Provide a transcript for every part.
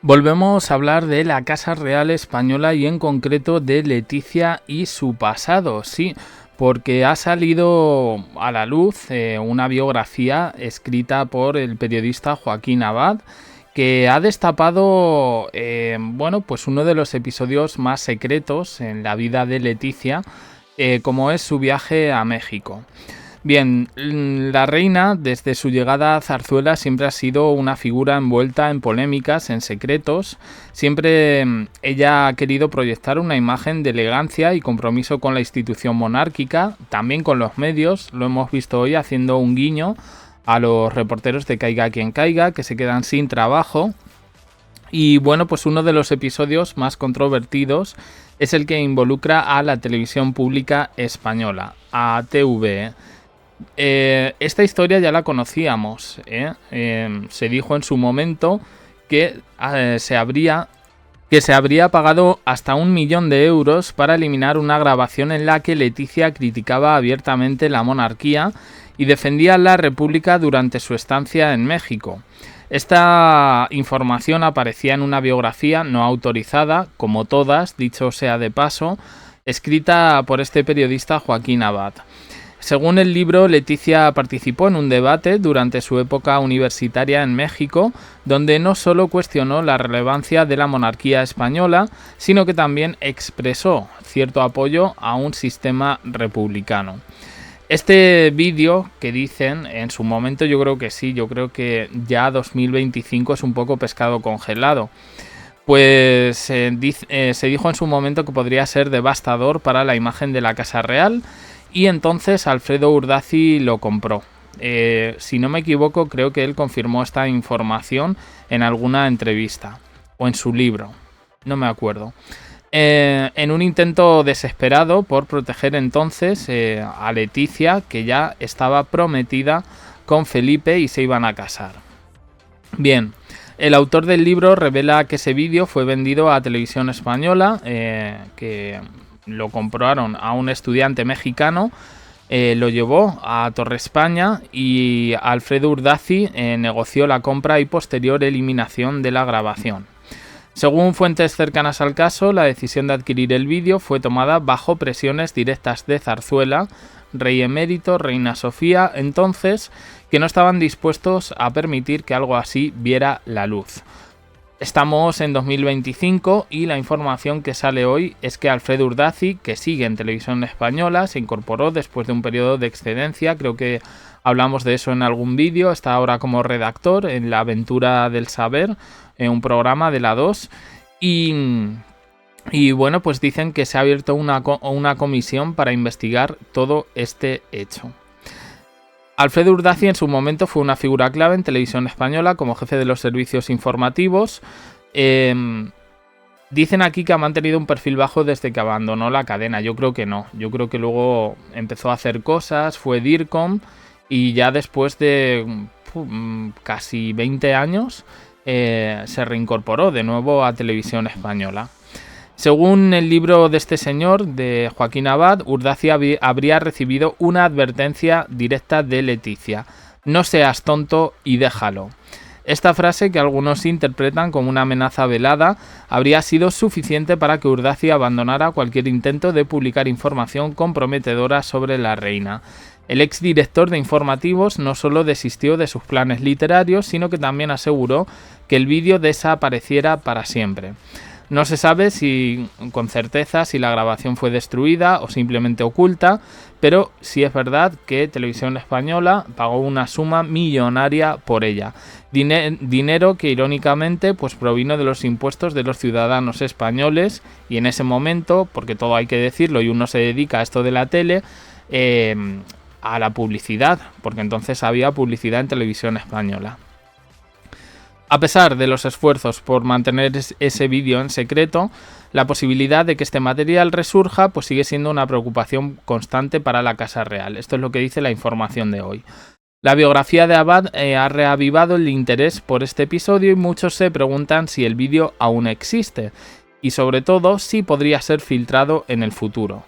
Volvemos a hablar de la Casa Real Española y en concreto de Leticia y su pasado, sí, porque ha salido a la luz una biografía escrita por el periodista Joaquín Abad que ha destapado pues uno de los episodios más secretos en la vida de Leticia, como es su viaje a México. Bien, la reina, desde su llegada a Zarzuela, siempre ha sido una figura envuelta en polémicas, en secretos. Siempre ella ha querido proyectar una imagen de elegancia y compromiso con la institución monárquica, también con los medios. Lo hemos visto hoy haciendo un guiño a los reporteros de Caiga quien caiga, que se quedan sin trabajo. Y bueno, pues uno de los episodios más controvertidos es el que involucra a la televisión pública española, a TVE. Esta historia ya la conocíamos, se dijo en su momento que se habría pagado hasta 1 millón de euros para eliminar una grabación en la que Leticia criticaba abiertamente la monarquía y defendía la república durante su estancia en México. Esta información aparecía en una biografía no autorizada, como todas, dicho sea de paso, escrita por este periodista Joaquín Abad. Según el libro, Leticia participó en un debate durante su época universitaria en México, donde no solo cuestionó la relevancia de la monarquía española, sino que también expresó cierto apoyo a un sistema republicano. Este vídeo que dicen, en su momento yo creo que sí, yo creo que ya 2025 es un poco pescado congelado. Pues se dijo en su momento que podría ser devastador para la imagen de la Casa Real, y entonces Alfredo Urdaci lo compró. Si no me equivoco, creo que él confirmó esta información en alguna entrevista o en su libro, no me acuerdo. En un intento desesperado por proteger entonces a Leticia, que ya estaba prometida con Felipe y se iban a casar. Bien, el autor del libro revela que ese vídeo fue vendido a Televisión Española, que lo compraron a un estudiante mexicano, lo llevó a Torre España y Alfredo Urdaci negoció la compra y posterior eliminación de la grabación. Según fuentes cercanas al caso, la decisión de adquirir el vídeo fue tomada bajo presiones directas de Zarzuela, rey emérito, reina Sofía, entonces, que no estaban dispuestos a permitir que algo así viera la luz. Estamos en 2025 y la información que sale hoy es que Alfredo Urdaci, que sigue en Televisión Española, se incorporó después de un periodo de excedencia, creo que hablamos de eso en algún vídeo, está ahora como redactor en La Aventura del Saber, en un programa de la 2, y bueno, pues dicen que se ha abierto una comisión para investigar todo este hecho. Alfredo Urdaci en su momento fue una figura clave en Televisión Española como jefe de los servicios informativos. Dicen aquí que ha mantenido un perfil bajo desde que abandonó la cadena. Yo creo que no. Yo creo que luego empezó a hacer cosas, fue DIRCOM y ya después de casi 20 años se reincorporó de nuevo a Televisión Española. Según el libro de este señor, de Joaquín Abad, Urdaci habría recibido una advertencia directa de Leticia: no seas tonto y déjalo. Esta frase, que algunos interpretan como una amenaza velada, habría sido suficiente para que Urdaci abandonara cualquier intento de publicar información comprometedora sobre la reina. El exdirector de informativos no solo desistió de sus planes literarios, sino que también aseguró que el vídeo desapareciera para siempre. No se sabe con certeza si la grabación fue destruida o simplemente oculta, pero sí es verdad que Televisión Española pagó una suma millonaria por ella. Dinero que irónicamente pues provino de los impuestos de los ciudadanos españoles, y en ese momento, porque todo hay que decirlo y uno se dedica a esto de la tele, a la publicidad, porque entonces había publicidad en Televisión Española. A pesar de los esfuerzos por mantener ese vídeo en secreto, la posibilidad de que este material resurja pues sigue siendo una preocupación constante para la Casa Real. Esto es lo que dice la información de hoy. La biografía de Abad ha reavivado el interés por este episodio y muchos se preguntan si el vídeo aún existe y sobre todo si podría ser filtrado en el futuro.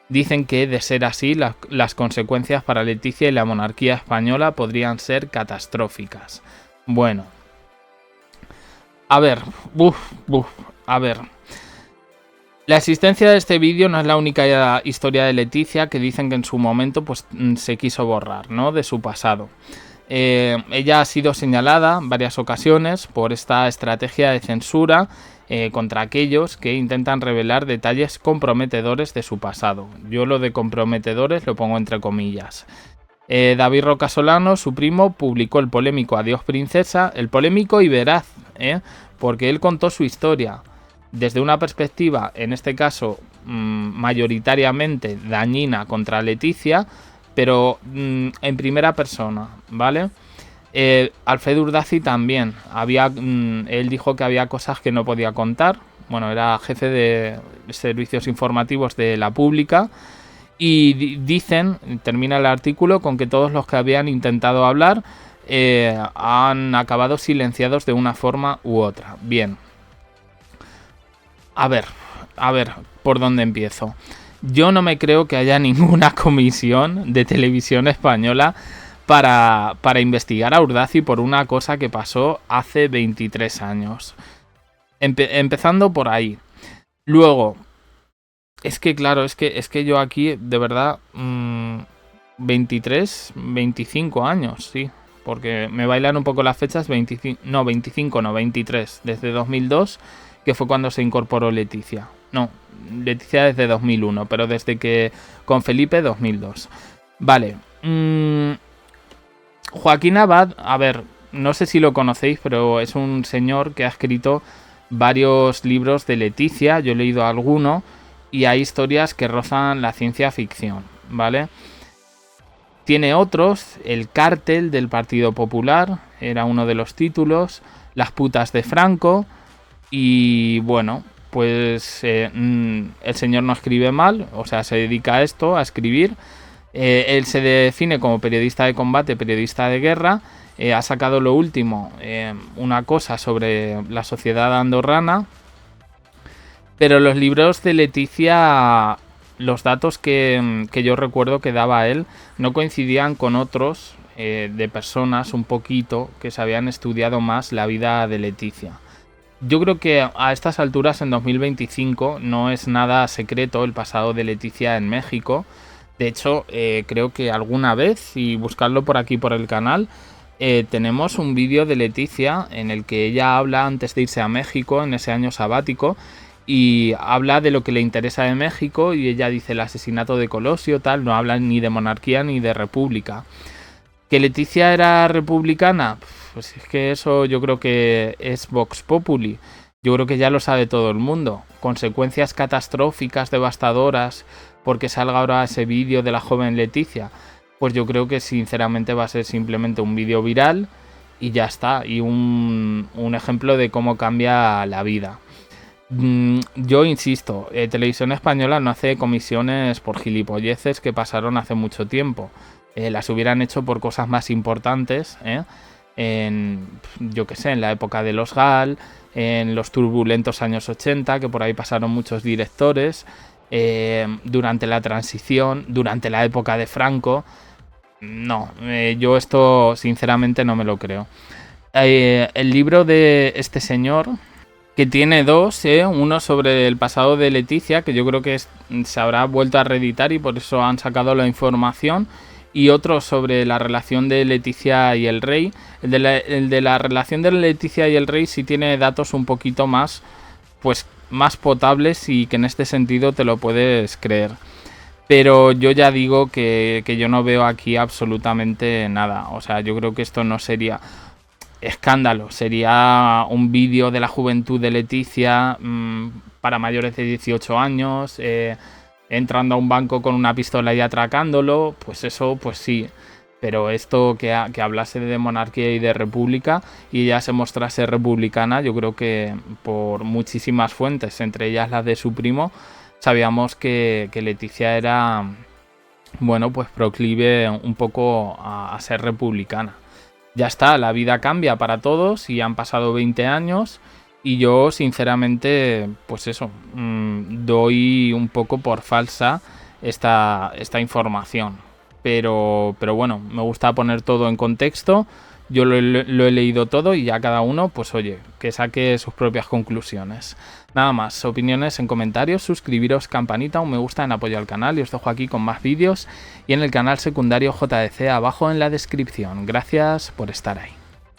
Dicen que, de ser así, las consecuencias para Leticia y la monarquía española podrían ser catastróficas. Bueno, a ver, uf, a ver. La existencia de este vídeo no es la única historia de Leticia que dicen que en su momento pues, se quiso borrar, ¿no? De su pasado. Ella ha sido señalada en varias ocasiones por esta estrategia de censura contra aquellos que intentan revelar detalles comprometedores de su pasado. Yo lo de comprometedores lo pongo entre comillas. David Roca Solano, su primo, publicó el polémico Adiós Princesa, el polémico y veraz, porque él contó su historia desde una perspectiva, en este caso, mayoritariamente dañina contra Leticia, pero en primera persona, ¿vale? Alfredo Urdaci también. Él dijo que había cosas que no podía contar. Bueno, era jefe de servicios informativos de La Pública. Y dicen, termina el artículo, con que todos los que habían intentado hablar han acabado silenciados de una forma u otra. Bien. A ver, ¿por dónde empiezo? Yo no me creo que haya ninguna comisión de televisión española para investigar a Urdaci por una cosa que pasó hace 23 años. Empezando por ahí. Luego, es que claro, es que yo aquí, de verdad, 23, 25 años, sí. Porque me bailan un poco las fechas, 25 no, 23, desde 2002... que fue cuando se incorporó Leticia. No, Leticia desde 2001, pero desde que con Felipe 2002. Vale. Joaquín Abad, a ver, no sé si lo conocéis, pero es un señor que ha escrito varios libros de Leticia, yo he leído alguno, y hay historias que rozan la ciencia ficción, ¿vale? Tiene otros, El cártel del Partido Popular, era uno de los títulos, Las putas de Franco. Y bueno, pues el señor no escribe mal, o sea, se dedica a esto, a escribir. Él se define como periodista de combate, periodista de guerra. Ha sacado lo último, una cosa sobre la sociedad andorrana. Pero los libros de Leticia, los datos que yo recuerdo que daba él, no coincidían con otros de personas un poquito que se habían estudiado más la vida de Leticia. Yo creo que a estas alturas, en 2025, no es nada secreto el pasado de Leticia en México. De hecho, creo que alguna vez, y buscarlo por aquí por el canal, tenemos un vídeo de Leticia en el que ella habla antes de irse a México, en ese año sabático, y habla de lo que le interesa de México, y ella dice el asesinato de Colosio, tal, no habla ni de monarquía ni de república. ¿Que Leticia era republicana? Pues es que eso yo creo que es Vox Populi. Yo creo que ya lo sabe todo el mundo. Consecuencias catastróficas, devastadoras, porque salga ahora ese vídeo de la joven Leticia. Pues yo creo que sinceramente va a ser simplemente un vídeo viral y ya está. Y un ejemplo de cómo cambia la vida. Yo insisto, Televisión Española no hace comisiones por gilipolleces que pasaron hace mucho tiempo. Las hubieran hecho por cosas más importantes, yo qué sé, en la época de los GAL, en los turbulentos años 80, que por ahí pasaron muchos directores, durante la transición, durante la época de Franco. No, yo esto sinceramente no me lo creo. El libro de este señor, que tiene dos, uno sobre el pasado de Leticia, que yo creo que se habrá vuelto a reeditar y por eso han sacado la información, y otro sobre la relación de Leticia y el rey. El de la relación de Leticia y el rey sí tiene datos un poquito más, pues, más potables y que en este sentido te lo puedes creer. Pero yo ya digo que yo no veo aquí absolutamente nada. O sea, yo creo que esto no sería escándalo, sería un vídeo de la juventud de Leticia para mayores de 18 años, entrando a un banco con una pistola y atracándolo, pues eso, pues sí. Pero esto que hablase de monarquía y de república y ella se mostrase republicana, yo creo que por muchísimas fuentes, entre ellas las de su primo, sabíamos que Leticia era, bueno, pues proclive un poco a ser republicana. Ya está, la vida cambia para todos y han pasado 20 años y yo sinceramente, pues eso, doy un poco por falsa esta información. Pero bueno, me gusta poner todo en contexto Yo lo he leído todo y ya cada uno, pues oye, que saque sus propias conclusiones. Nada más, opiniones en comentarios, suscribiros, campanita, un me gusta en apoyo al canal y os dejo aquí con más vídeos y en el canal secundario JDC abajo en la descripción. Gracias por estar ahí.